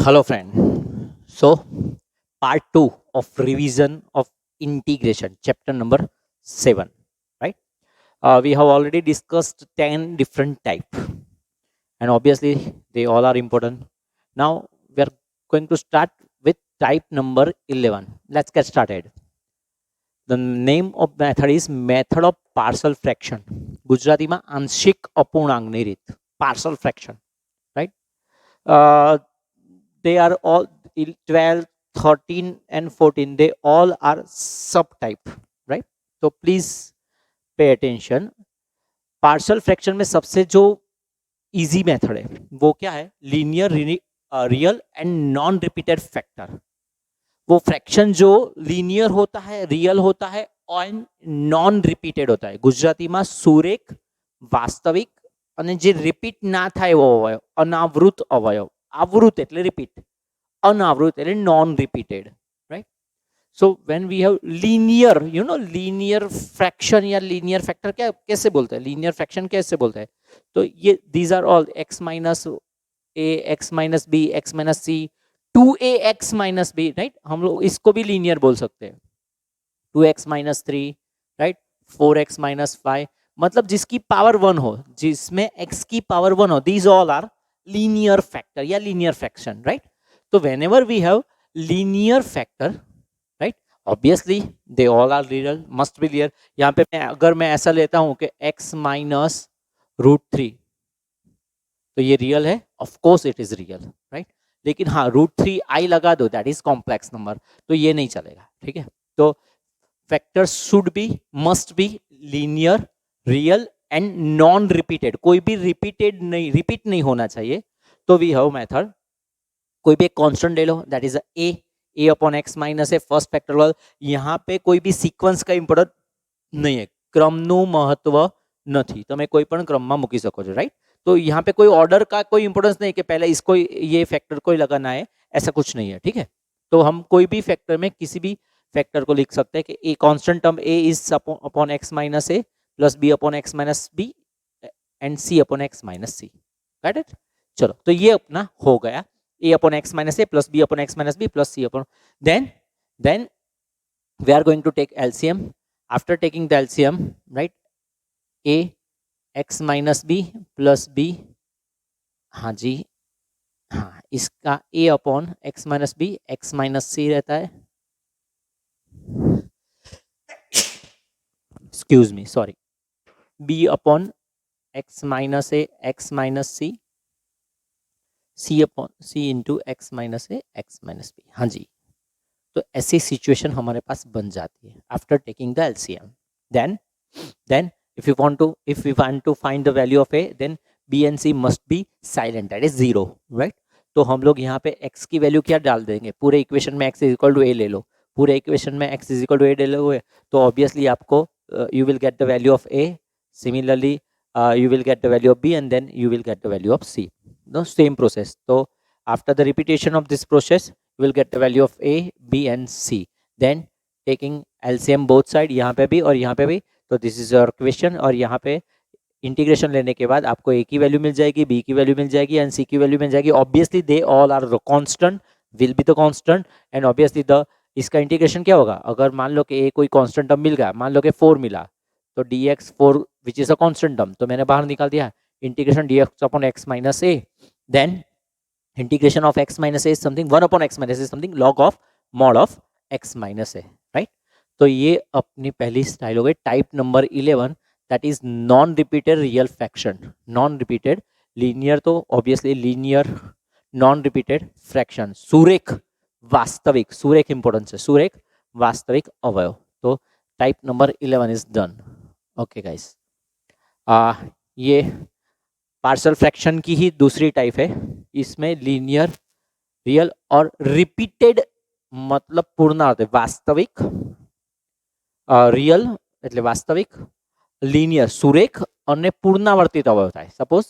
Hello, friend. So, part 2 of revision of integration, chapter number 7, right? We have already discussed 10 different type, and obviously they all are important. Now we are going to start with type number 11. Let's get started. The name of method is method of partial fraction. ગુજરાતીમાં આંશિક અપૂર્ણાંકની રીત, partial fraction, right? Uh, they are all 12, 13 and 14, they all are subtype, right? So please pay attention. Partial fraction में सबसे जो easy method है वो क्या है? Linear real and non repeated factor. वो फ्रैक्शन जो लीनियर होता है, रियल होता है और नॉन रिपीटेड होता है. ગુજરાતીમાં સુરેખ, વાસ્તવિક અને જે રિપીટ ના થાય એવો અવયવ, અનાવૃત અવયવ. આવૃત એટલે રિપીટ, अनावृत એટલે non repeated, right? So when we have linear, linear fraction या लीनियर फैक्टर क्या कैसे बोलते हैं, लीनियर फ्रैक्शन कैसे बोलते हैं? तो ये these are all x minus a, x minus b, x minus c, 2ax minus b, right? हम लोग इसको भी लीनियर बोल सकते हैं. 2x minus 3, right? 4x minus 5, मतलब जिसकी पावर 1 हो, जिसमें x की पावर 1 हो, these all are linear factor या linear fraction, right? So whenever we have linear factor, right, obviously they all are real, must be real. यहाँ पे अगर मैं ऐसा लेता हूँ कि x माइनस √3, तो ये रियल है, of course it is real, right? लेकिन हाँ, √3 आई लगा दो, दैट इज कॉम्प्लेक्स नंबर, तो ये नहीं चलेगा, ठीक है? तो factor should be, must be linear, real and non repeated. कोई भी रिपीट नहीं होना चाहिए. तो वी हैव मेथड, कोई भी एक कांस्टेंट ले लो, that is a upon x minus a, first factorial. यहाँ पे कोई भी सीक्वेंस का इंपोर्टेंट नहीं है, क्रमનું મહત્વ નથી, તમે કોઈ પણ ક્રમમાં મૂકી શકો છો, राइट? तो यहाँ पे कोई ऑर्डर का कोई इंपोर्टेंस नहीं कि पहले इसको ये फैक्टर को लगाना है, ऐसा कुछ नहीं है, ठीक है? तो हम कोई भी फैक्टर में किसी भी फैक्टर को लिख सकते हैं कि a constant term a is upon x minus a plus b upon x minus b and c upon x minus c, right it? चलो, तो ये अपना हो गया a upon x minus a plus b upon x minus b plus c upon, then we are going to take LCM. After taking the LCM, right, a x minus b plus b, हाँ जी, हाँ, इसका a upon x minus b x minus c रहता है, excuse me, sorry, b upon x minus a x minus c, c upon c into x minus a x minus b. हाँ जी, तो ऐसी situation हमारे पास बन जाती है after taking the LCM. Then if you want to find the value of a, then b and c must be silent, that is 0, right? तो हम लोग यहाँ पे x की वैल्यू क्या डाल देंगे? पूरे इक्वेशन में x इज इक्वल टू ए ले लो, पूरे इक्वेशन में x इज इक्वल टू ए ले लो, तो ऑब्वियसली आपको you will get the value of A. Similarly you will get the value of b and then you will get the value of c. The same process. So after the repetition of this process, you will get the value of a, b and c. Then taking LCM both side, यहाँ पे भी और यहाँ पे भी, तो this is your question. और यहाँ पे इंटीग्रेशन लेने के बाद आपको a की वैल्यू मिल जाएगी, b की वैल्यू मिल जाएगी एंड c की वैल्यू मिल जाएगी. Obviously they all are constant, will be the constant, and obviously the इसका इंटीग्रेशन क्या होगा? अगर मान लो कि a कोई कांस्टेंट टर्म मिल गया, मान लो कि 4 मिला, तो dx 4 which is a constant term, तो मैंने बाहर निकाल दिया integration dx upon x minus a. Then integration of x minus a is something 1 upon x minus a, something log of mod of x minus a, right? तो ये अपनी पहली style हो गई, type number 11, that is non repeated real fraction. Non repeated linear, तो obviously linear, non repeated fraction, सुरेख वास्तविक, सुरेख इंपोर्टेंस है, सुरेख वास्तविक अवयव. तो type number 11 is done. Okay guys, ये पार्शियल फ्रैक्शन की ही दूसरी टाइप है. इसमें लीनियर, रियल और रिपीटेड मतलब पूर्णार्थ, वास्तविक, रियल એટલે વાસ્તવિક, लीनियर सुरेख और पूर्णावर्तित अवयव होता है. सपोज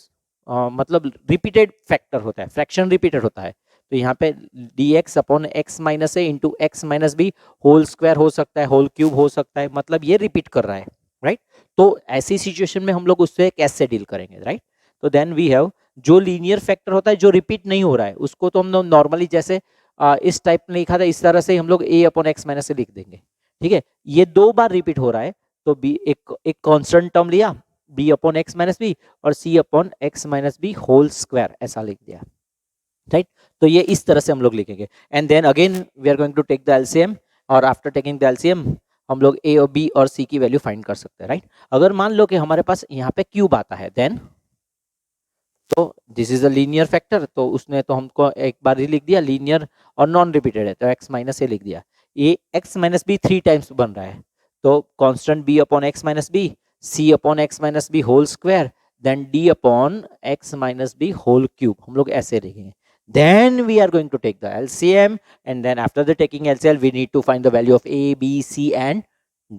मतलब रिपीटेड फैक्टर होता है, फ्रैक्शन रिपीटेड होता है, तो यहाँ पे dx upon x minus a into x minus b whole square हो सकता है, होल क्यूब हो सकता है, मतलब ये रिपीट कर रहा है, राइट? तो ऐसी सिचुएशन में हम लोग उससे कैसे डील करेंगे, राइट? तो देन वी हैव जो लीनियर फैक्टर होता है जो रिपीट नहीं हो रहा है उसको तो हम लोग नॉर्मली जैसे इस टाइप में लिखा था इस तरह से हम लोग a अपॉन एक्स माइनस से लिख देंगे, ठीक है। ये 2 बार रिपीट हो रहा है तो b एक कांस्टेंट टर्म लिया b upon x minus b और c upon x minus b whole square ऐसा लिख दिया, राइट। तो ये इस तरह से हम लोग लिखेंगे and then again we are going to take the LCM और आफ्टर टेकिंग द एलसीएम हम लोग a और b और c की वैल्यू फाइंड कर सकते हैं, राइट। अगर मान लो कि हमारे पास यहाँ पे क्यूब आता है देन तो this is a linear factor, तो उसने तो हमको एक बार ही लिख दिया लीनियर और नॉन रिपीटेड है तो x माइनस ए लिख दिया। ये x माइनस बी 3 टाइम्स बन रहा है तो constant b upon x minus b c upon x minus b whole square then d upon x minus b whole cube, हम लोग ऐसे लिखेंगे। Then we are going to take the LCM and then after the taking LCM we need to find the value of a, b, c and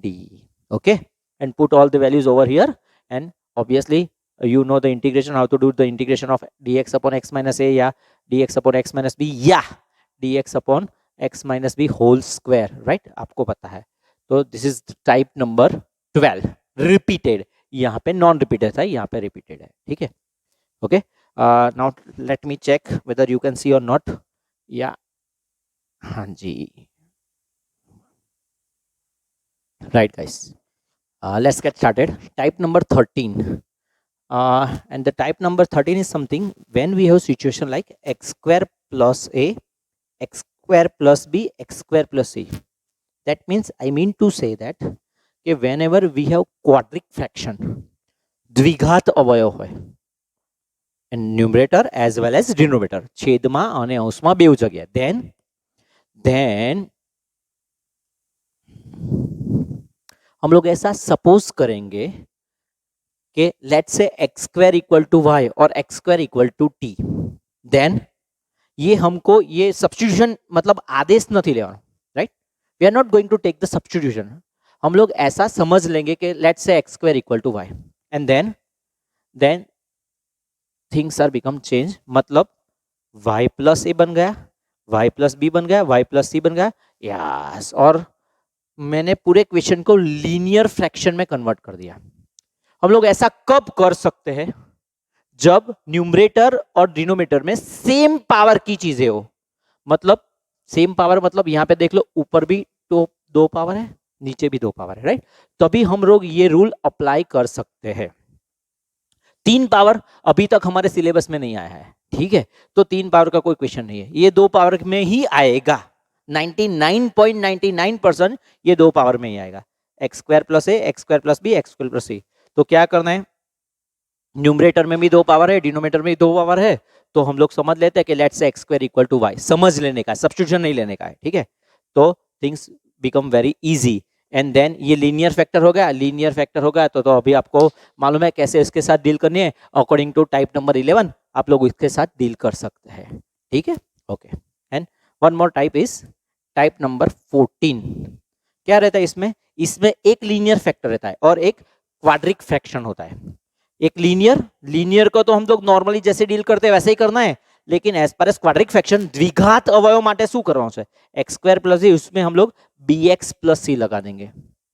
d, okay, and put all the values over here and obviously you know the integration, how to do the integration of dx upon x minus a या dx upon x minus b या dx upon x minus b whole square, right, आपको पता है। तो this is type number 12 repeated, यहाँ पे non repeated था यहाँ पे repeated है, ठीक है, okay. Now let me check whether you can see or not. Yeah, हाँ जी, right guys, let's get started. Type number 13 and the type number 13 is something when we have situation like x square plus a, x square plus b, x square plus c. That means I mean to say that okay, whenever we have quadric fraction દ્વિઘાત અવયવ હોય and numerator as well as denominator છેદમાં અને અંશમાં બેઉ જગ્યાએ then हम लोग ऐसा सपोज करेंगे कि let's say x square equal to y और x square equal to t, then ये हमको ये सब्स्टिट्यूशन मतलब आदेश नहीं लेना, right, we are not going to take the substitution. हम लोग ऐसा समझ लेंगे कि let's say x square equal to y and then things are become change, मतलब y प्लस ए बन गया, y प्लस बी बन गया, y प्लस सी बन गया, यस, और मैंने पूरे क्वेश्चन को लीनियर फ्रैक्शन में कन्वर्ट कर दिया। हम लोग ऐसा कब कर सकते हैं जब न्यूमरेटर और डिनोमिनेटर में सेम पावर की चीजें हो, मतलब सेम पावर मतलब यहां पे देख लो ऊपर भी तो 2 पावर है नीचे भी 2 पावर है, राइट, तभी हम लोग ये रूल अप्लाई कर सकते हैं। 3 पावर अभी तक हमारे सिलेबस में नहीं आया है, ठीक है, तो 3 पावर का कोई क्वेश्चन नहीं है, ये 2 पावर में ही आएगा, 99.99% ये 2 पावर में ही आएगा, x square plus a, x square plus B, x square plus c. तो क्या करना है, न्यूमरेटर में भी 2 पावर है, डिनोमिनेटर में भी 2 पावर है, तो हम लोग समझ लेते हैं कि let's say x square equal to y, समझ लेने का, सब्स्टिट्यूशन नहीं लेने का है, ठीक है, तो things become very easy. And then ये लीनियर फैक्टर हो गया, लीनियर फैक्टर हो गया तो अभी आपको मालूम है कैसे इसके साथ डील करनी है, अकॉर्डिंग टू टाइप नंबर 11 आप लोग इसके साथ डील कर सकते हैं, ठीक है, okay. And one more type is type number 14। क्या रहता है इसमें, इसमें एक लीनियर फैक्टर रहता है और एक क्वाड्रिक फ्रैक्शन होता है। एक लीनियर को तो हम लोग नॉर्मली जैसे डील करते हैं वैसे ही करना है, लेकिन as per as quadric fraction द्विघात अवयव माटे શું કરવાનું છે, x स्क्वायर प्लस c, उसमें हम लोग bx प्लस c लगा देंगे,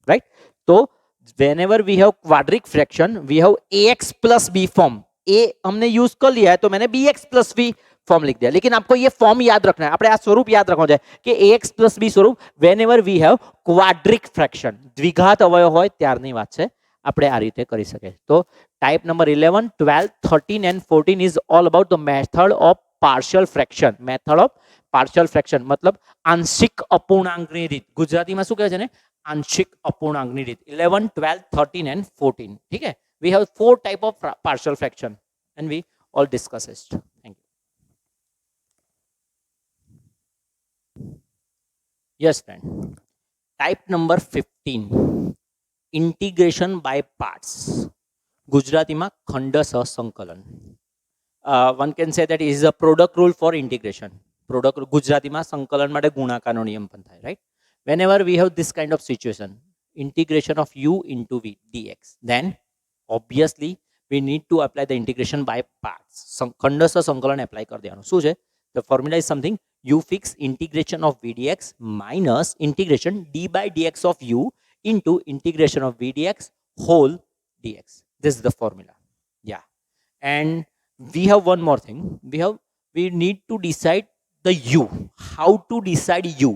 राइट। तो whenever we have quadric fraction we have ax plus b form, a हमने यूज कर लिया है तो मैंने bx प्लस b फॉर्म लिख दिया, लेकिन आपको ये फॉर्म याद रखना है, આપણે આ સ્વરૂપ યાદ રાખવાનું છે કે ax પ્લસ b સ્વરૂપ whenever we have quadric fraction દ્વિઘાત અવયવ હોય ત્યારની વાત છે, આપણે આ રીતે કરી શકે। તો type number 11, 12, 13 and 14 is all about the method of partial fraction, method of partial fraction मतलब आंशिक अपूर्णांकની રીત, ગુજરાતીમાં શું કહે છે ને, आंशिक अपूर्णांकની રીત। 11, 12, 13 and 14, ठीक है, we have 4 type of partial fraction and we all discuss it, thank you। yes friend, type number 15 integration by parts, Gujarati में खंडसह संकलन, one can say that is a product rule for integration, product Gujarati में संकलन माटे गुणाकारनो नियम पण थाय, right. Whenever we have this kind of situation, integration of u into v dx, then obviously we need to apply the integration by parts, खंडसह संकलन apply कर देवानुं। शुं छे, the formula is something u fix integration of v dx minus integration d by dx of u into integration of v dx whole dx, this is the formula, yeah। and we have one more thing. We need to decide the u. How to decide u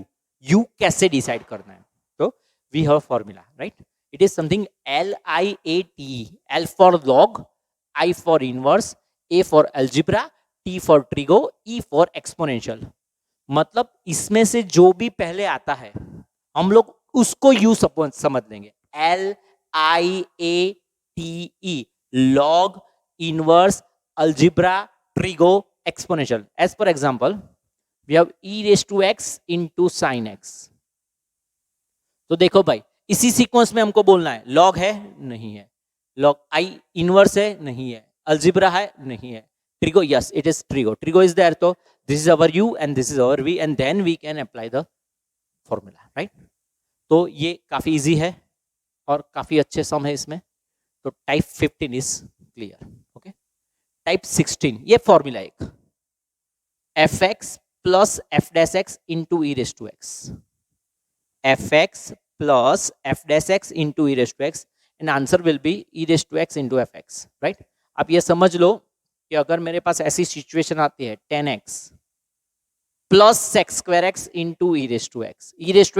कैसे decide करना है? तो we have a formula, right? It is something LIATE. L for log, I for inverse, A for algebra, T for trigo, E for exponential. मतलब इसमें से जो भी पहले आता है हम लोग उसको यू समझ लेंगे. LIATE, log, inverse, algebra, trigo, exponential. As per example, we have e raised to x into sin x. तो देखो भाई इसी सीक्वेंस में हमको बोलना है लॉग है नहीं है, लॉग आई इनवर्स है नहीं है, अलजिब्रा है नहीं है, trigo yes it is trigo is there. तो this is our u and this is our v and then we can apply the formula, right. तो ये काफी इजी है और काफी अच्छे सम है इसमें. तो type 15 is clear. Okay, type 16 ये फॉर्मूला एक f x plus f dash x into e raise to x, fx plus f dash x into e raised to x, and answer will be e raised to x into fx, right. आप ये समझ लो कि अगर मेरे पास ऐसी situation आती है 10x plus sec square x into e raised to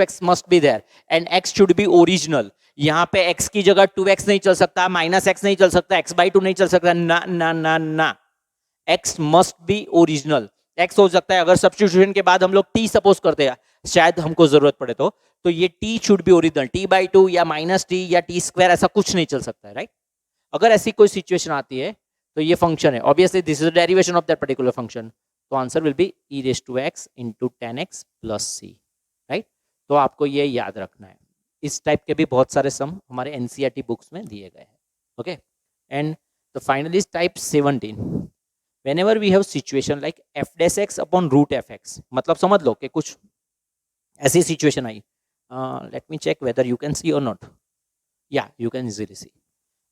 x must be there and x should be original. यहाँ पे x की जगह 2x नहीं चल सकता, माइनस x नहीं चल सकता, x/2 नहीं चल सकता, ना ना ना ना, x must be original. x हो सकता है अगर सब्स्टिट्यूशन के बाद हम लोग t सपोज करते हैं शायद हमको जरूरत पड़े तो ये t should be original. t/2 या माइनस टी या t स्क्वायर ऐसा कुछ नहीं चल सकता है, राइट. अगर ऐसी कोई सिचुएशन आती है तो ये फंक्शन है, obviously this is the derivation of that particular function. तो answer will be e raised to x into 10x plus c, right. तो आपको ये याद रखना है. इस टाइप के भी बहुत सारे सम हमारे एनसीईआरटी बुक्स में दिए गए हैं. Okay, and the final is type 17. whenever we have situation like f dash x upon root fx, मतलब समझ लो कि कुछ ऐसी सिचुएशन आई. Let me check whether you can see और नॉट. या you can easily see.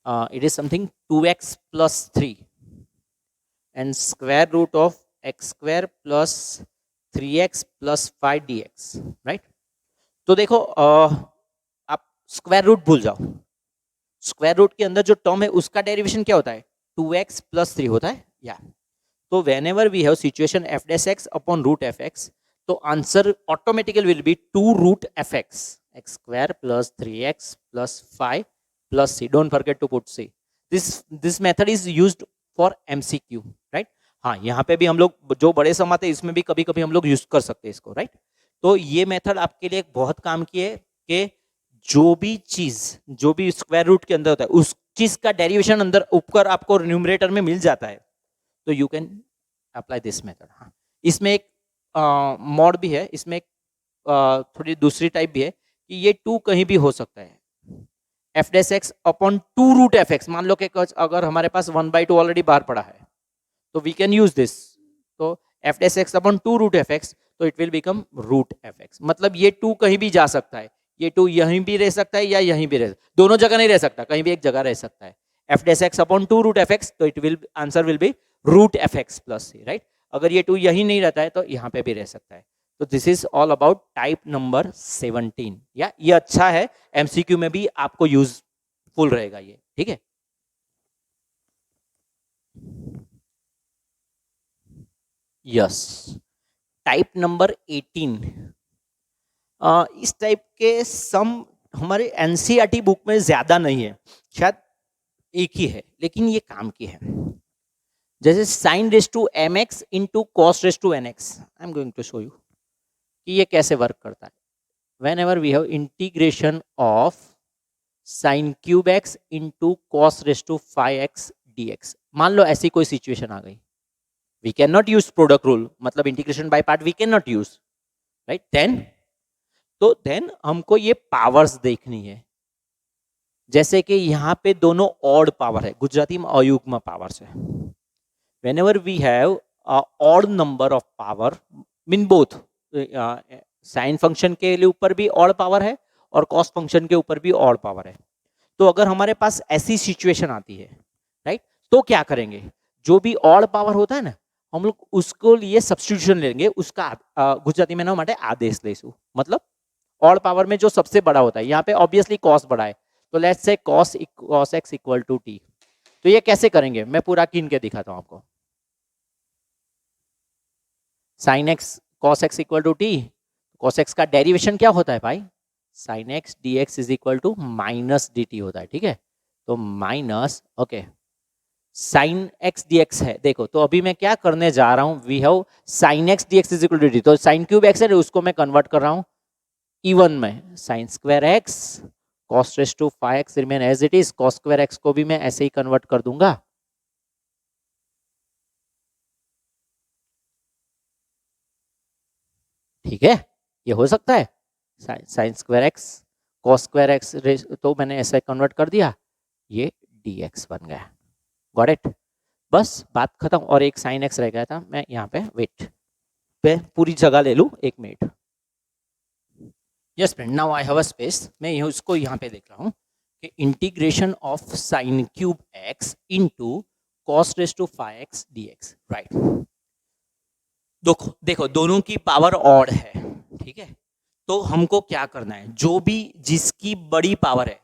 It is something 2x plus 3 and square root of x square plus 3x plus 5 dx, right. तो देखो आप स्क्वायर रूट भूल जाओ. Square root के अंदर जो टर्म है उसका डेरिवेशन क्या होता है 2x plus 3 होता है. या तो whenever we have situation f dash x upon root fx, तो answer automatically will be 2 root fx, x square plus 3x plus 5 plus c. Don't forget to put c. This method is used for MCQ, right. हाँ, यहाँ पे भी हम लोग जो बड़े सम आते हैं इसमें भी कभी कभी हम लोग यूज कर सकते हैं इसको, राइट. तो ये मेथड आपके लिए बहुत काम की है कि जो भी चीज जो भी स्क्वायर रूट के अंदर होता है उस चीज का डेरिवेशन अंदर ऊपर आपको न्यूमरेटर में मिल जाता है तो you can apply this method. हाँ, इसमें एक मॉड भी है, इसमें एक थोड़ी दूसरी टाइप भी है कि ये 2 कहीं भी हो सकता है. F dash x upon 2 root f x, मान लो कि अगर हमारे पास 1/2 ऑलरेडी बाहर पड़ा है तो वी कैन यूज दिस. तो f dash x upon 2 root f x, तो it will become root f x. मतलब ये 2 कहीं भी जा सकता है, ये 2 यहीं भी रह सकता है या यहीं भी रह, दोनों जगह नहीं रह सकता, कहीं भी एक जगह रह सकता है. F dash x upon 2 root f x, तो it will answer will be root f x plus c, right. अगर ये 2 यहीं नहीं रहता है तो यहाँ पे भी रह सकता है. तो this is all about type number 17. या ये अच्छा है, एमसीक्यू में भी आपको यूजफुल रहेगा ये, ठीक है. Yes, type number 18. इस टाइप के सम हमारे एनसीईआरटी बुक में ज्यादा नहीं है, शायद एक ही है, लेकिन ये काम की है. जैसे sine raise to m x into cos raise to n x. I am going to show you कि ये कैसे वर्क करता है. Whenever we have integration of sine cube x into cos raise to 5x dx. मान लो ऐसी कोई situation आ गई, we can not use product rule, मतलब integration by part we can not use, right. Then हमको ये powers देखनी है. जैसे कि यहाँ पे दोनों ऑड पावर है, गुजराती में अयुग्म पावर्स है. whenever we have a odd number of power mean both sine function के लिए ऊपर भी ऑड पावर है और कॉस फंक्शन के ऊपर भी ऑड पावर है. तो अगर हमारे पास ऐसी सिचुएशन आती है, राइट, तो क्या करेंगे, जो भी ऑड पावर होता है ना हम लोग उसको लिए सब्स्टिट्यूशन लेंगे, उसका गुजराती में ना माटे आदेश लेसु. मतलब ऑड पावर में जो सबसे बड़ा होता है, यहाँ पे ऑब्वियसली कॉस बड़ा है, तो let's say cos x equal to t. तो ये कैसे करेंगे, मैं पूरा कीन के दिखाता हूं आपको। Sine x cos x equal to t, cos x का डेरिवेशन क्या होता है भाई, sine x D x is equal to minus D t होता है, ठीक है। तो minus okay sine x D x है, देखो तो अभी मैं क्या करने जा रहा हूं, we have sine x D x is equal to d, तो साइन क्यूब एक्स है उसको मैं कन्वर्ट कर रहा हूं इवन में, sine square x cos raise to 5x remain as it is, cos square x को भी मैं ऐसे ही कन्वर्ट कर दूंगा। ठीक है, ये हो सकता है, sign square x cos square x तो मैंने ऐसे कन्वर्ट कर दिया, ये dx बन गया, गॉट इट, बस बात खत्म। और एक साइन एक्स रह गया था, मैं यहाँ पे वेट पे पूरी जगह ले लूँ, एक मिनट। Yes friend, now I have a space, मैं उसको यहाँ पे देख रहा हूँ कि integration of sine cube x into cos raise to 5x dx, right. देखो देखो दोनों की पावर ऑड है, ठीक है, तो हमको क्या करना है, जो भी जिसकी बड़ी पावर है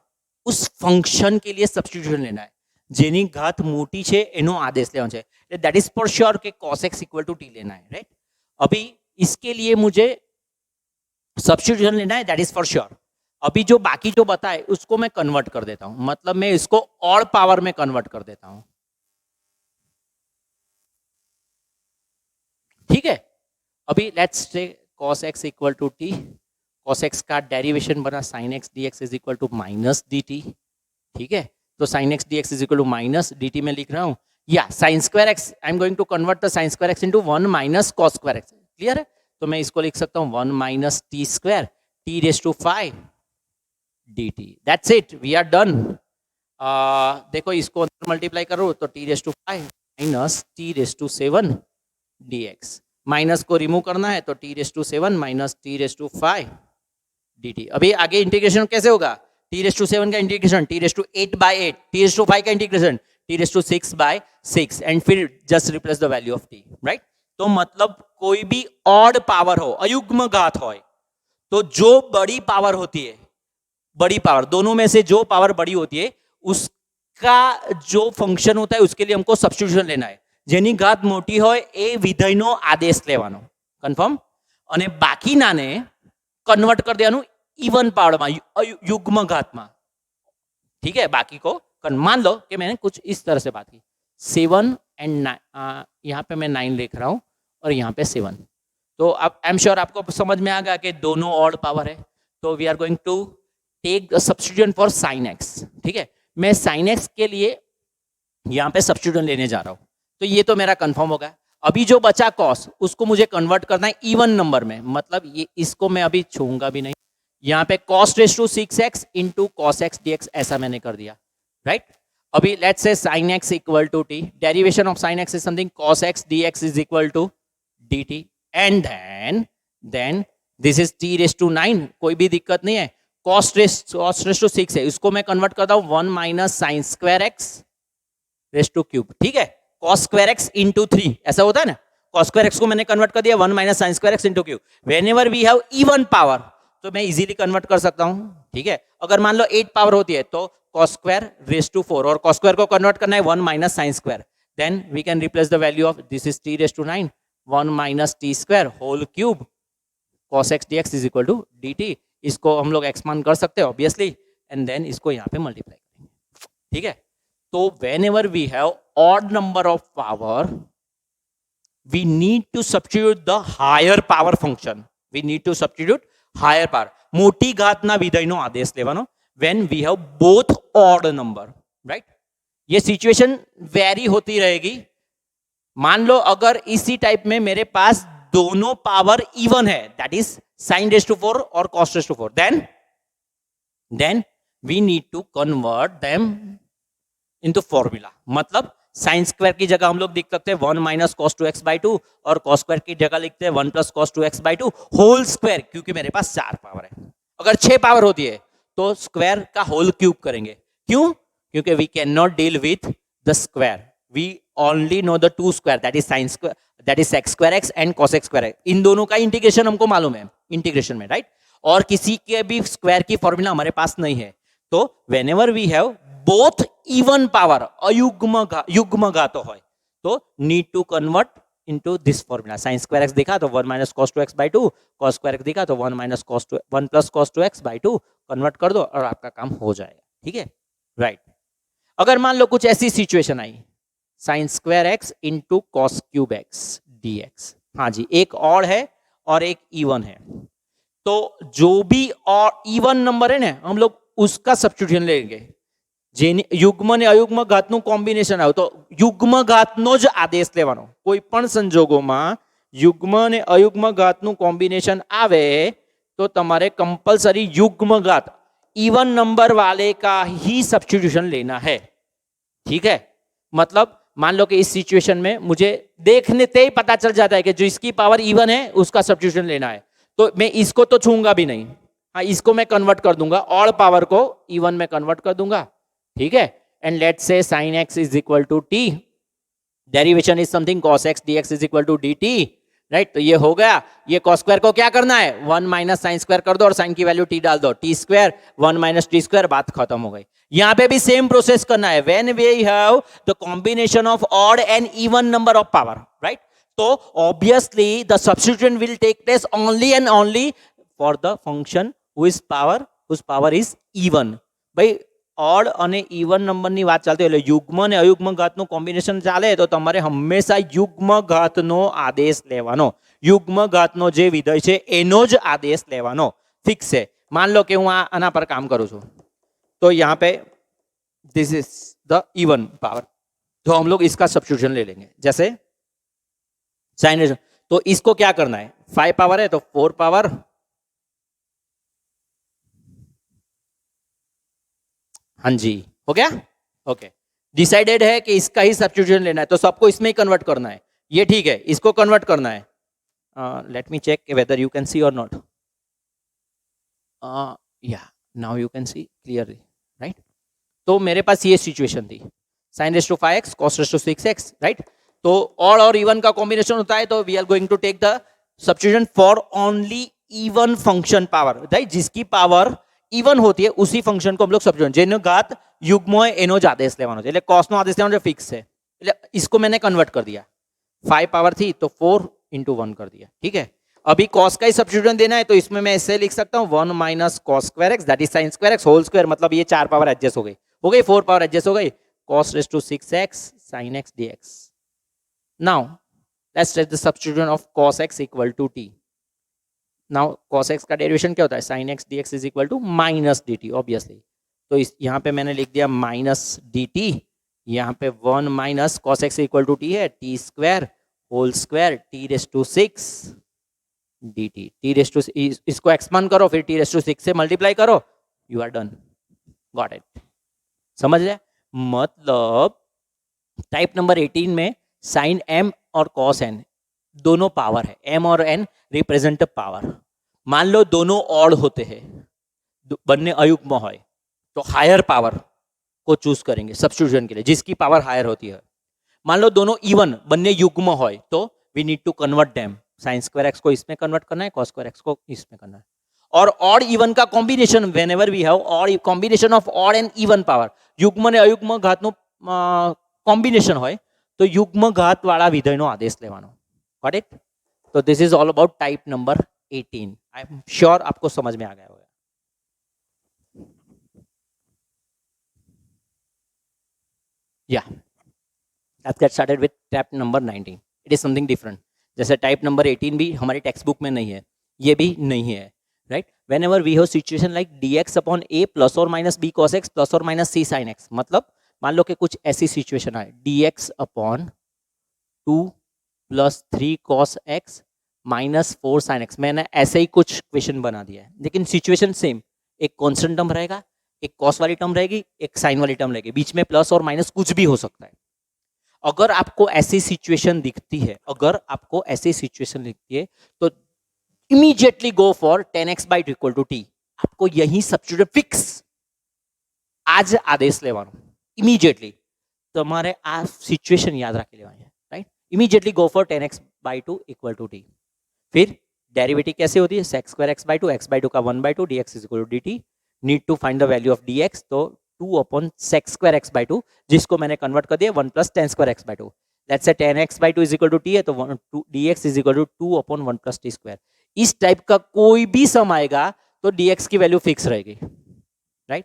उस फंक्शन के लिए सब्स्टिट्यूशन लेना है, जेनी घात मोटी छे एनो आदेश लेना है, दैट इज फॉर श्योर कि cos x equal to t लेना है, राइट। अभी इसके लिए मुझे सब्स्टिट्यूशन लेना है, दैट इज फॉर श्योर। अभी जो बाकी जो बताए उसको मैं कन्वर्ट कर देता हूं, मतलब मैं इसको और पावर में कन्वर्ट कर देता हूं, ठीक है। अभी let's say cos x equal to T, cos x का डेरिवेशन बना sin x dx is equal to minus D T, ठीक है। तो sin x dx is equal to minus D T में लिख रहा हूं, या sin square x, I am going to convert the sin square x into 1 minus cos square x, clear है। तो मैं इसको लिख सकता हूं 1 minus T square T raise to 5 D T, that's it, we are done. देखो इसको multiply करो तो T raise to 5 minus T raise to 7 dx, minus को रिमूव करना है तो T raise to 7 minus T raise to 5 dt। अभी आगे इंटीग्रेशन कैसे होगा, टी रेस टू 7 का integration t raise to 8 by 8, t raise to 5 का integration t raise to 6 by 6, and फिर just replace the value of t, right. तो मतलब कोई भी ऑड पावर हो, अयुग्म घात हो, तो जो बड़ी पावर होती है, बड़ी पावर दोनों में से जो पावर बड़ी होती है उसका जो फंक्शन होता है उसके लिए हमको सब्स्टिट्यूशन लेना है, જેની ઘાત મોટી હોય એ વિધેયનો આદેશ લેવાનો, કન્ફર્મ, અને બાકીનાને કન્વર્ટ કરી દેવાનું ઇવન પાવરમાં, युग्म घातમાં, ठीक है। बाकी को मान लो कि मैंने कुछ इस तरह से बात की, 7 एंड 9, यहाँ पे मैं 9 लिख रहा हूँ और यहाँ पे 7, तो अब आई एम श्योर आपको समझ में आ गया कि दोनों ऑड पावर है, तो we are going to take the substitution for sine x, ठीक है। मैं साइन एक्स के लिए यहाँ पे सब्स्टिट्यूशन लेने जा रहा हूँ, तो ये तो मेरा कंफर्म होगा। अभी जो बचा कॉस उसको मुझे कन्वर्ट करना है इवन नंबर में, मतलब ये इसको मैं अभी छूंगा भी नहीं, यहाँ पे cos raise to 6x into cos x D x ऐसा मैंने कर दिया, राइट। अभी let's say sin x equal to T, derivation of sin x is something cos x dx is equal to dt, and then this is t raise to 9, कोई भी दिक्कत नहीं है, cos रेस टू 6 है, उसको मैं convert करता हूँ 1 minus sine square x raise two cube, ठीक है। cos स्क्वायर एक्स इंटू 3 ऐसा होता है ना, cos स्क्वायर एक्स को मैंने कन्वर्ट कर दिया 1 minus sine square x into cube, whenever we have even power तो मैं इजीली कन्वर्ट कर सकता हूं, ठीक है। अगर मान लो 8 पावर होती है तो cos स्क्वायर रेस टू 4, और cos स्क्वायर को कन्वर्ट करना है 1 minus sine square, then we can replace the value of this is t raise to 9 1 minus T square whole cube cos x dx is equal to dt, इसको हम लोग expand कर सकते हैं obviously, and then इसको यहाँ पे multiply करेंगे, ठीक है। तो whenever we have odd number of power, we need to substitute the higher power function. We need to substitute higher power. मोटी घातना विधेयનો आदेश लेવાનો when we have both odd number, right? ये situation very होती रहेगी। मान लो अगर इसी टाइप में मेरे पास दोनों पावर इवन है, that is sin raise to 4 और cos raise to 4, then we need to convert them into formula, मतलब साइन स्क्वायर की जगह हम लोग लिख सकते हैं 1 माइनस cos 2x बाई 2, और cos स्क्वायर की जगह लिखते हैं 1 plus cos 2x by 2 whole square, क्योंकि मेरे पास 4 पावर है। अगर 6 पावर होती है तो स्क्वायर का होल क्यूब करेंगे, क्यों? क्योंकि we can not deal with the square, we only know the two square, that is sine square, that is sec square x and cos x square x, इन दोनों का इंटीग्रेशन हमको मालूम है इंटीग्रेशन में, राइट। और किसी के भी स्क्वायर की फॉर्मूला हमारे पास नहीं है, तो whenever we have both even power युग्म घातो होय तो need to convert into this formula. sin square x देखा तो 1 minus cos 2x by 2, cos square x देखा तो 1 minus cos 2 1 plus cos 2x by 2. कन्वर्ट कर दो और आपका काम हो जाएगा. ठीक है, राइट. अगर मान लो कुछ ऐसी सिचुएशन आई, sin square x into cos cube x dx. हाँ जी, एक और है और एक इवन है. तो जो भी और इवन नंबर है ना, हम लोग उसका सब्स्टिट्यूशन लेंगे. જેની યુગ્મ ને અયુગ્મ ઘાતનું કોમ્બિનેશન આવ્યું તો યુગ્મ ઘાતનો જ આદેશ લેવાનો. કોઈ પણ સંજોગોમાં યુગ્મ ને અયુગ્મ ઘાતનું કોમ્બિનેશન આવે તો તમારે कंपलसरी युग्म घात इवन नंबर वाले का ही सब्स्टिट्यूशन लेना है. ठीक है, मतलब मान लो कि इस सिचुएशन में मुझे देखने से ही पता चल जाता है कि जो इसकी पावर इवन है उसका सब्स्टिट्यूशन लेना है, तो मैं इसको तो छूंगा भी नहीं. हाँ, इसको मैं कन्वर्ट कर दूंगा, ऑल पावर को इवन में कन्वर्ट कर दूंगा. ठीक है, and let's say sin x is equal to t, derivation is something cos x dx is equal to dt. Right, तो ये हो गया. ये cos स्क्वायर को क्या करना है, 1 माइनस साइन स्क्वायर कर दो और साइन की वैल्यू t डाल दो, t square 1 minus t square, बात खत्म हो गई. यहां पे भी सेम प्रोसेस करना है. When we have the combination of odd and even number of power, right, तो obviously the substitution will take place only and only for the function whose power is even. भाई odd અને even નંબરની વાત ચાલતી એટલે યુગ્મ અને અયુગ્મ ઘાતનું combination ચાલે તો તમારે હંમેશા યુગ્મ ઘાતનો આદેશ લેવાનો. યુગ્મ ઘાતનો જે વિધેય છે એનો જ આદેશ લેવાનો. ફિક્સ છે. मान लो कि હું આના પર કામ કરું છું तो यहाँ पे this is the even power, तो हम लोग इसका सब्स्टिट्यूशन ले लेंगे. जैसे साइन, तो इसको क्या करना है, 5 पावर है तो 4 पावर, हाँ जी, हो गया. ओके, डिसाइडेड है कि इसका ही सब्स्टिट्यूशन लेना है तो सबको इसमें ही कन्वर्ट करना है. ये ठीक है, इसको कन्वर्ट करना है. Let me check whether you can see और not. Yeah now you can see clearly, right. तो मेरे पास ये सिचुएशन थी, sin raise to 5x cos raise to 6x, right. तो ऑड और इवन का कॉम्बिनेशन होता है तो we are going to take the substitution for only even function power, right. जिसकी पावर इवन होती है उसी फंक्शन को हम लोग सब्स्टिट्यूशन, જેનો ઘાત યુગ્મ હોય એનો જ આદેશ લેવાનો છે. એટલે cos નો આદેશ લેવાનો છે, ફિક્સ છે. એટલે इसको मैंने कन्वर्ट कर दिया. 5 पावर थी तो 4 into 1 कर दिया. ठीक है, अभी cos का ही सब्स्टिट्यूशन देना है तो इसमें मैं ऐसे लिख सकता हूँ 1 minus cos square x that is sin square x whole square, मतलब ये 4 पावर एडजस्ट हो गई 4 पावर एडजस्ट हो गई, cos raise to 6x sin x dx. Now let's take the substitution of cos x equal to t. Now cos x का derivation क्या होता है, sin x dx is equal to minus dt obviously. तो इस यहाँ पे मैंने लिख दिया माइनस dt, यहाँ पे 1 minus cos x equal to t है, t square whole square t raise to 6 dt. t raise to, इसको एक्सपांड करो फिर t रेस टू 6 से मल्टीप्लाई करो, you are done. Got it, समझ रहे. मतलब टाइप नंबर 18 में साइन m और cos n दोनों पावर है, m और n रिप्रेजेंट पावर. मान लो दोनों ऑड होते हैं, बनने अयुग्म हो तो हायर पावर को चूज करेंगे सब्स्टिट्यूशन के लिए जिसकी पावर हायर होती है. मान लो दोनों इवन बनने युग्म हो तो we need to convert them. Sine square x को इसमें कन्वर्ट करना है, cos स्क्वायर x को इसमें करना है. और ऑड इवन का combination, whenever we have odd combination of odd and even power, युग्म ने अयुग्म घातનું કોમ્બિનેશન હોય તો યુગ્મ ઘાત વાળા વિધેયનો આદેશ લેવાનો. Got it. तो this is all about type number 18. I am sure आपको समझ में आ गया होगा. या let's get started with type number 19. It is something different. जैसे टाइप नंबर 18 भी हमारी टेक्स्ट बुक में नहीं है, ये भी नहीं है, right. Whenever we have situation like dx upon a plus और minus b cos x plus और माइनस c sin x, मतलब मान लो कि कुछ ऐसी सिचुएशन आए dx upon 2 plus 3 cos x minus 4 sin x. मैंने ऐसे ही कुछ क्वेश्चन बना दिया है, लेकिन सिचुएशन सेम. एक कॉन्स्टेंट टर्म रहेगा, एक cos वाली टर्म रहेगी, एक sin वाली टर्म रहेगी, बीच में प्लस और माइनस कुछ भी हो सकता है. अगर आपको ऐसी सिचुएशन दिखती है, अगर आपको ऐसी सिचुएशन दिखती है तो immediately go for 10x by two equal to T. आपको यही सब्स्टिट्यूट फिक्स आज आदेश लेવાનો इमीडिएटली. તમારે આ સિચ્યુએશન યાદ રાખી લેવાની है, right. Immediately go for 10x by two equal to T. फिर डेरिवेटिव कैसे होती है, sec square x by two का 1 by two dx is equal to dt. Need to find the value of dx. तो 2 upon sec square x by two, जिसको मैंने convert कर दिया 1 plus tan square x by two. Let's say tan x by two is equal to T है, तो D x is equal to 2 upon 1 plus T square. इस type का कोई भी सम आएगा तो dx की वैल्यू फिक्स रहेगी, राइट।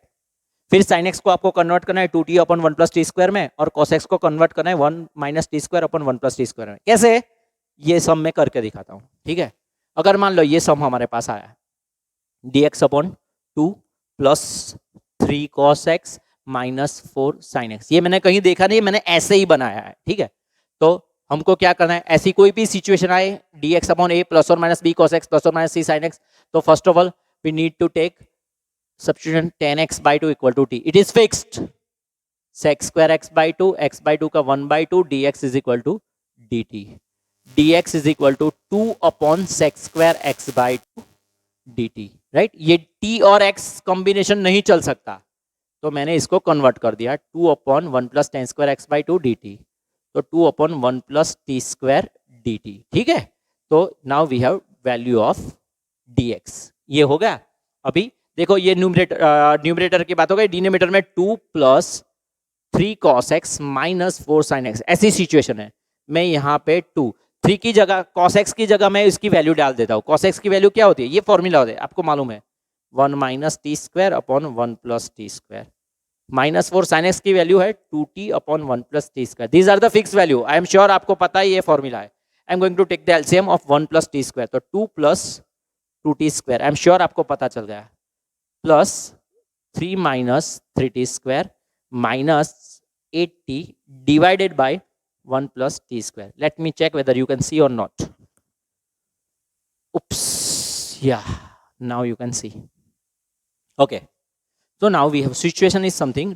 फिर sin x को आपको कन्वर्ट करना है 2t upon 1 plus T square में, और cos x को कन्वर्ट करना है 1 minus T square upon 1 plus T square में। कैसे, ये सम मैं करके दिखाता हूं, ठीक है। अगर मान लो ये सम हमारे पास आया dx upon 2 plus 3 cos x minus 4 sin x, ये मैंने कहीं देखा नहीं, मैंने ऐसे ही बनाया है, ठीक है। तो हमको क्या करना है, ऐसी कोई भी सिचुएशन आए dx अपॉन a प्लस और minus b cos x plus और माइनस c sin x, तो first of all we need to take substitution tan x by 2 equal to t, it is fixed, sec square x by 2 का 1 by 2 dx is equal to dt, dx is equal to 2 upon sec square x by 2 dt, right. ये t और x combination नहीं चल सकता, तो मैंने इसको convert कर दिया 2 upon 1 plus tan square x by two D T, तो 2 upon 1 plus T square D T, ठीक है। तो now we have value of dx, ये हो गया। अभी देखो ये न्यूमरेटर की बात हो गई, डिनोमिनेटर में 2 plus 3 cos x minus 4 sin x, ऐसी सिचुएशन है। मैं यहाँ पे 3 की जगह cos x की जगह मैं इसकी वैल्यू डाल देता हूँ। cos x की वैल्यू क्या होती है, ये फॉर्मूला होता है, आपको मालूम है, 1 minus T square upon 1 plus T square, minus 4 sin x की वैल्यू है 2t upon 1 plus T square. These are the fix value, I am sure आपको पता है ये फॉर्मूला है। I am going to take the LCM of 1 plus T square, तो 2 plus 2t square, I am sure आपको पता चल गया, plus 3 minus 3t square minus 8t divided by 1 plus t square. Let me check whether you can see or not. Oops, yeah, now you can see. Okay, so now we have situation is something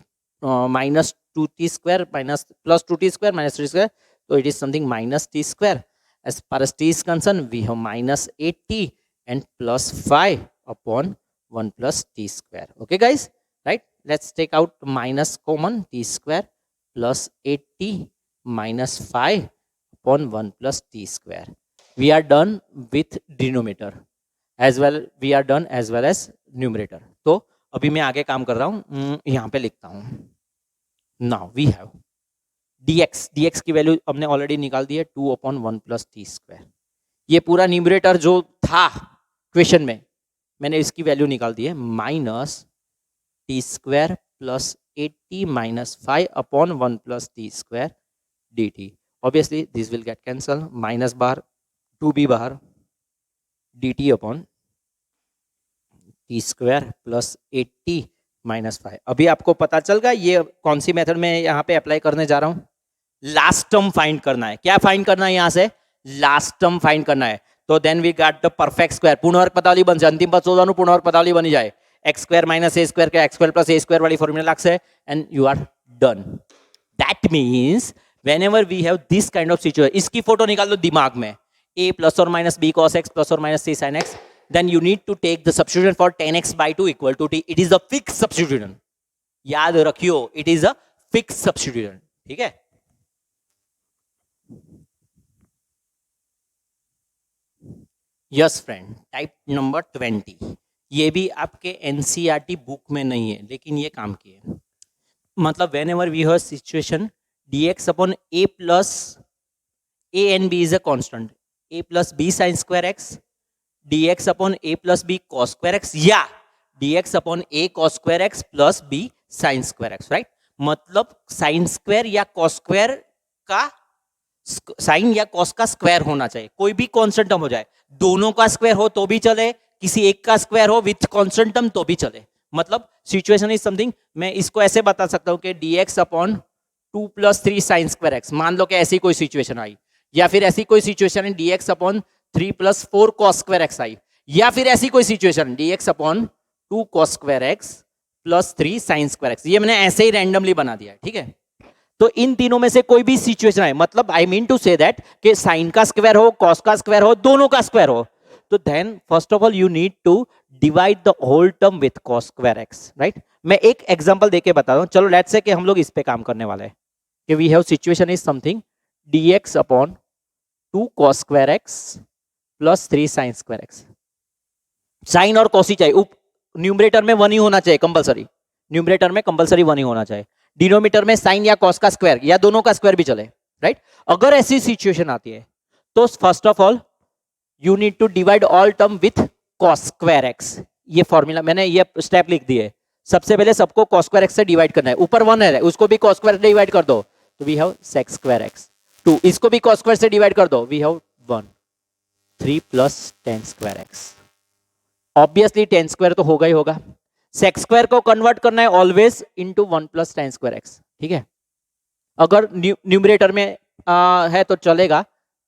minus 2t square minus plus 2t square minus 3 square, so it is something minus t square. As far as t is concerned, we have minus 8t and plus 5 upon 1 plus t square. Okay guys, right? Let's take out minus common, t square plus 8t minus 5 upon 1 plus t square. We are done with denominator as well, we are done as well as numerator. तो अभी मैं आगे काम कर रहा हूँ, यहाँ पे लिखता हूँ। Now we have dx की वैल्यू हमने ऑलरेडी निकाल दी है 2 अपॉन 1 प्लस टी स्क्वायर। ये पूरा न्यूमरेटर जो था क्वेश्चन में, मैंने इसकी वैल्यू निकाल दी है minus T square plus 8t minus 5 upon 1 plus T square dt. Obviously this will get cancelled, minus बाहर 2b बाहर, dt upon T square plus 8t minus 5। अभी आपको पता चल गया ये कौन सी मेथड में यहाँ पे अप्लाई करने जा रहा हूँ। लास्ट टर्म फाइंड करना है, क्या फाइंड करना है यहाँ से, लास्ट टर्म फाइंड करना है। तो then we got the perfect square, पूर्णवर्ग पदावली बन जाए, अंतिम पद शोधन पूर्णवर्ग पदावली बनी जाए, x square minus a square का x square plus a square वाली फॉर्मूला लागसे and you are done. That means whenever we have this kind of situation, इसकी फोटो निकाल लो दिमाग में, a plus or minus b cos x plus or minus c sin x, then you need to take the substitution for tan x by 2 equal to t. It is a fixed substitution, याद रखियो, it is a fixed substitution, ठीक है। Yes friend, type number 20, ये भी आपके NCERT book में नहीं है लेकिन ये काम की है। मतलब whenever we have situation dx upon a plus a and b is a constant, a plus b sin square x, dx upon a plus b cos square x, या dx upon a cos square x plus b sin square x, right. मतलब sin square या cos square का sin या cos का square होना चाहिए, कोई भी कॉन्स्टेंट टर्म हो जाए, दोनों का स्क्वायर हो तो भी चले, किसी एक का स्क्वायर हो विथ कॉन्स्टेंट टर्म तो भी चले। मतलब सिचुएशन इज समथिंग, मैं इसको ऐसे बता सकता हूं कि dx upon 2 plus 3 sine square x, मान लो कि ऐसी कोई सिचुएशन आई, या फिर ऐसी कोई सिचुएशन है dx upon 3 plus 4 cos square x आई, या फिर ऐसी कोई situation dx upon 2 cos square x plus 3 sine square x, ये मैंने ऐसे ही रैंडमली बना दिया है, ठीक है। तो इन तीनों में से कोई भी सिचुएशन आए, मतलब I mean to say that कि साइन का स्क्वायर हो, कॉस का स्क्वायर हो, दोनों का स्क्वायर हो, तो then first of all you need to divide the whole term with cos square x, right. मैं एक एग्जांपल देके बता रहा हूं, चलो लेट्स से कि हम लोग इस पे काम करने वाले हैं कि we have situation is something dx upon 2 cos square x plus 3 sine square x. Sine और कॉस ही चाहिए, न्यूमरेटर में 1 ही होना चाहिए कंपलसरी, न्यूमरेटर में कंपलसरी 1 ही होना चाहिए, डिनोमिनेटर में साइन या कॉस का स्क्वायर या दोनों का स्क्वायर भी चले, राइट। अगर ऐसी सिचुएशन आती है तो first of all you need to divide all term with cos square x. ये फॉर्मूला मैंने ये स्टेप लिख दिए। सबसे पहले सबको कॉस स्क्वायर एक्स से डिवाइड करना है, ऊपर 1 है उसको भी कॉस स्क्वायर से डिवाइड कर दो तो we have sec square x. 2 इसको भी कॉस स्क्वायर से डिवाइड कर दो, we have 1 3 plus tan square x. Obviously tan square तो होगा ही होगा। सेक स्क्वायर को कन्वर्ट करना है always into 1 plus tan square x, ठीक है। अगर न्यूमरेटर में है तो चलेगा,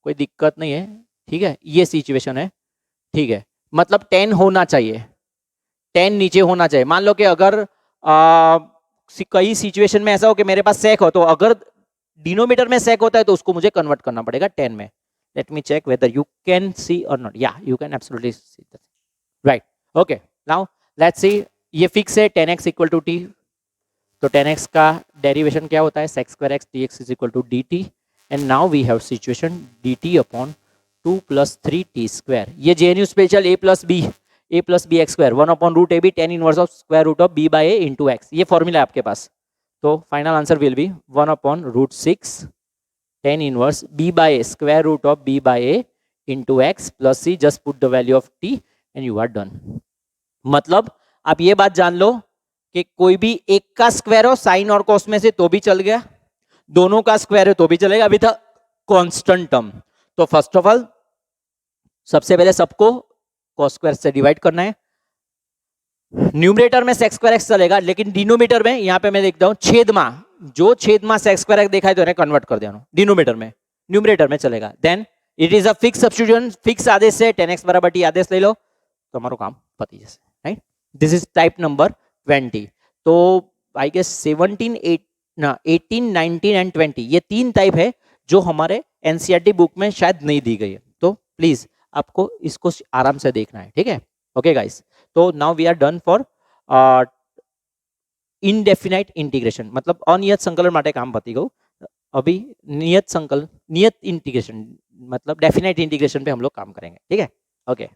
कोई दिक्कत नहीं है, ठीक है। ये सिचुएशन है, ठीक है। मतलब 10 होना चाहिए, 10 नीचे होना चाहिए। मान लो कि अगर कई सिचुएशन में ऐसा हो कि मेरे पास सेक हो, तो अगर डिनोमिनेटर में सेक होता है तो उसको मुझे कन्वर्ट करना पड़ेगा 10 में। Let me check whether you can see और नॉट। या you can absolutely see, right. Okay, now let's see, ये फिक्स है 10x इक्वल टू टी, तो 10x का डेरिवेशन क्या होता है, sec square x dx is equal to dt। And now we have situation dt upon 2 plus 3t square. ये JNU special a plus B x square 1 upon root A B tan inverse of square root of b by A into x. ये formula है आपके पास, तो final answer will be 1 upon root 6 tan inverse b by A square root of b by A into x plus C. Just put the value of t and you are done. मतलब आप ये बात जान लो कि कोई भी एक का स्क्वायर हो साइन और कॉस में से तो भी चल गया, दोनों का स्क्वायर है तो भी चलेगा विद अ कांस्टेंट टर्म। तो फर्स्ट ऑफ ऑल सबसे पहले सबको कॉस स्क्वायर से डिवाइड करना है। न्यूमरेटर में सेक स्क्वायर एक्स चलेगा, लेकिन डिनोमिनेटर में यहां पे मैं देखता हूं छेदमा, जो छेदमा सेक स्क्वायर एक्स देखा है तो इन्हें कन्वर्ट कर देना डिनोमिनेटर में, न्यूमरेटर में चलेगा। Then it is a fix substitution, fix आदेश से 10x बराबर t आदेश ले लो तो हमारा काम पति जैसे, right. This is type number 20। तो आई गेस 17 18 19 एंड 20 ये 3 टाइप है जो हमारे एनसीईआरटी बुक में शायद नहीं दी गई है, तो प्लीज आपको इसको आराम से देखना है, ठीक है। ओके गाइस, तो now we are done for indefinite integration, मतलब अनियत संकलन માટે કામ પતી ગયું। अभी नियत इंटीग्रेशन मतलब डेफिनाइट इंटीग्रेशन पे हम लोग काम करेंगे, ठीक है। ओके